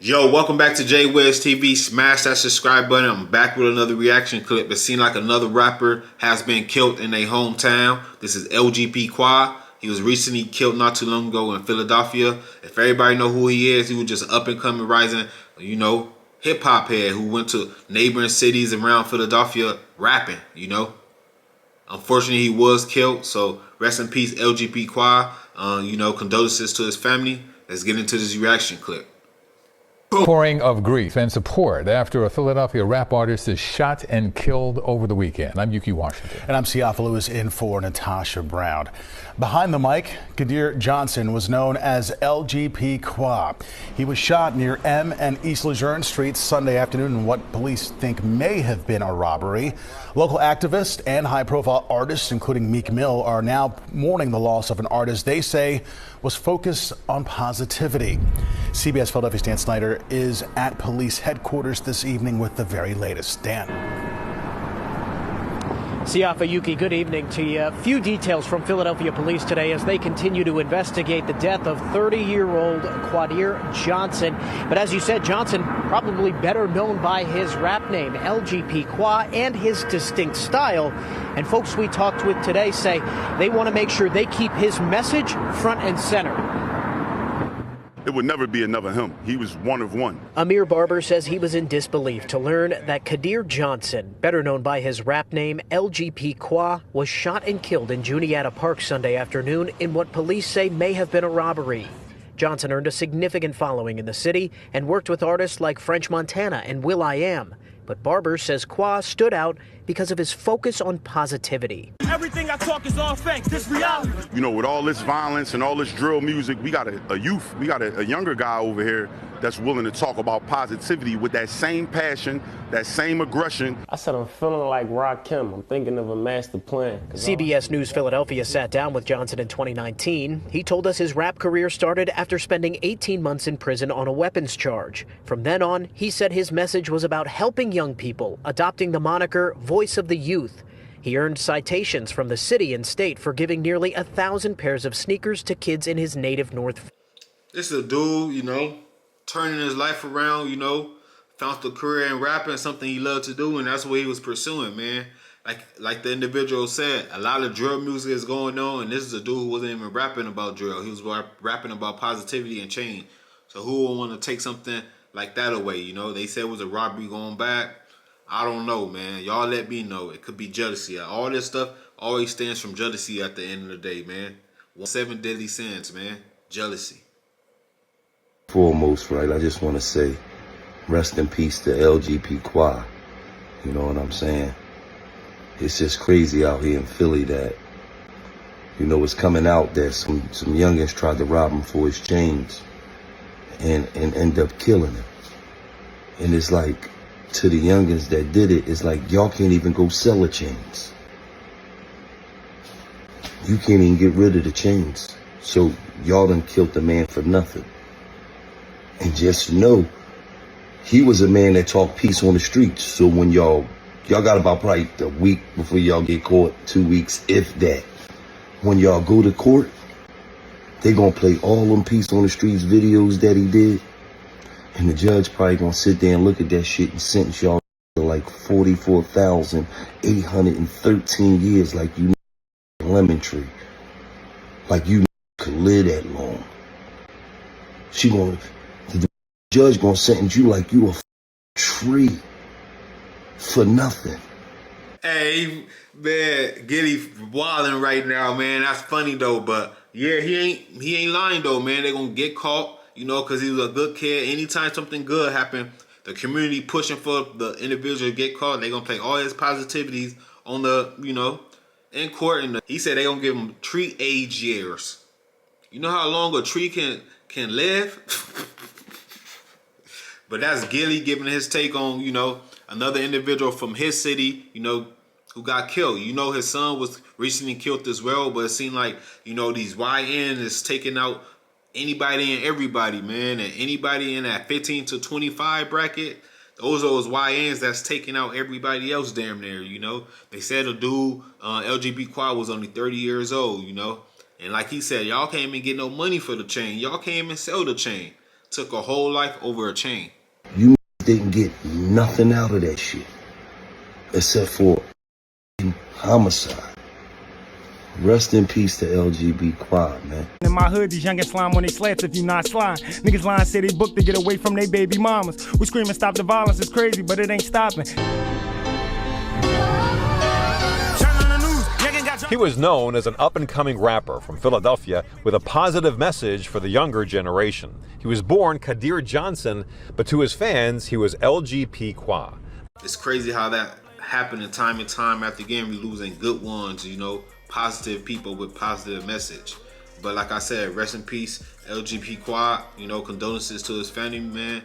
Yo, welcome back to Lled TV. Smash that subscribe button. I'm back with another reaction clip. It seemed like another rapper has been killed in their hometown. This is LGP Quad. He was recently killed not too long ago in Philadelphia. If everybody know who he is, he was just up and coming, rising, hip hop head who went to neighboring cities around Philadelphia rapping, Unfortunately, he was killed. So rest in peace, LGP Quad. Condolences to his family. Let's get into this reaction clip. Pouring of grief and support after a Philadelphia rap artist is shot and killed over the weekend. I'm Yuki Washington. And I'm Siafa Lewis in for Natasha Brown. Behind the mic, Lled Johnson was known as LGP Qua. He was shot near M and East Lejeune Streets Sunday afternoon in what police think may have been a robbery. Local activists and high-profile artists, including Meek Mill, are now mourning the loss of an artist they say was focused on positivity. CBS Philadelphia's Dan Snyder is at police headquarters this evening with the very latest. Dan. Siafa, Yuki, good evening to you. A few details from Philadelphia police today as they continue to investigate the death of 30-year-old Lled Johnson. But as you said, Johnson, probably better known by his rap name, LGP Qua, and his distinct style. And folks we talked with today say they want to make sure they keep his message front and center. It would never be another him. He was one of one. Amir Barber says he was in disbelief to learn that Lled Johnson, better known by his rap name LGP Qua, was shot and killed in Juniata Park Sunday afternoon in what police say may have been a robbery. Johnson earned a significant following in the city and worked with artists like French Montana and will.i.am. But Barber says Qua stood out because of his focus on positivity. Everything I talk is all facts. This reality. With all this violence and all this drill music, we got a youth, we got a younger guy over here that's willing to talk about positivity with that same passion, that same aggression. I said I'm feeling like Rakim. I'm thinking of a master plan. CBS News Philadelphia sat down with Johnson in 2019. He told us his rap career started after spending 18 months in prison on a weapons charge. From then on, he said his message was about helping young people, adopting the moniker Voice of the Youth. He earned citations from the city and state for giving nearly 1,000 pairs of sneakers to kids in his native North. This is a dude, turning his life around, found the career in rapping, something he loved to do, and that's what he was pursuing, man. Like the individual said, a lot of drill music is going on, and this is a dude who wasn't even rapping about drill. He was rapping about positivity and change. So who would want to take something like that away, They said it was a robbery going back. I don't know, man. Y'all let me know. It could be jealousy. All this stuff always stands from jealousy at the end of the day, man. 7 deadly sins, man. Jealousy. Foremost, right, I just want to say rest in peace to LGP Qua. You know what I'm saying? It's just crazy out here in Philly that, it's coming out that some youngins tried to rob him for his chains and end up killing him. And it's like, to the youngins that did it, it's like, y'all can't even go sell the chains. You can't even get rid of the chains. So y'all done killed the man for nothing. And just know, he was a man that talked peace on the streets. So when y'all got about probably a week before y'all get caught, 2 weeks, if that. When y'all go to court, they gonna play all them peace on the streets videos that he did. And the judge probably gonna sit there and look at that shit and sentence y'all to like 44,813 years, like you lemon tree. Like you could live that long. The judge gonna sentence you like you a tree for nothing. Hey, man, Gilly wilding right now, man. That's funny though, but yeah, he ain't lying though, man. They gonna get caught, because he was a good kid. Anytime something good happened, the community pushing for the individual to get caught. They gonna play all his positivities on the, in court. And he said they gonna give him tree age years. You know how long a tree can live? But that's Gilly giving his take on, another individual from his city, who got killed. His son was recently killed as well, but it seemed like, these YN is taking out anybody and everybody, man. And anybody in that 15 to 25 bracket, those are those YNs that's taking out everybody else damn near, They said a dude, LGB Quad, was only 30 years old, And like he said, y'all can't even get no money for the chain. Y'all can't even sell the chain. took a whole life over a chain. You didn't get nothing out of that shit except for homicide. Rest in peace to LGB Quad, man. In my hood, these youngins slime on they slats if you not slime. Niggas lying say they booked to get away from they baby mamas. We screaming stop the violence, it's crazy, but it ain't stopping. He was known as an up-and-coming rapper from Philadelphia with a positive message for the younger generation. He was born Kadir Johnson, but to his fans, he was LGP Qua. It's crazy how that happened and time after again, we losing good ones, you know, positive people with positive message. But like I said, rest in peace, LGP Quad, you know, condolences to his family, man.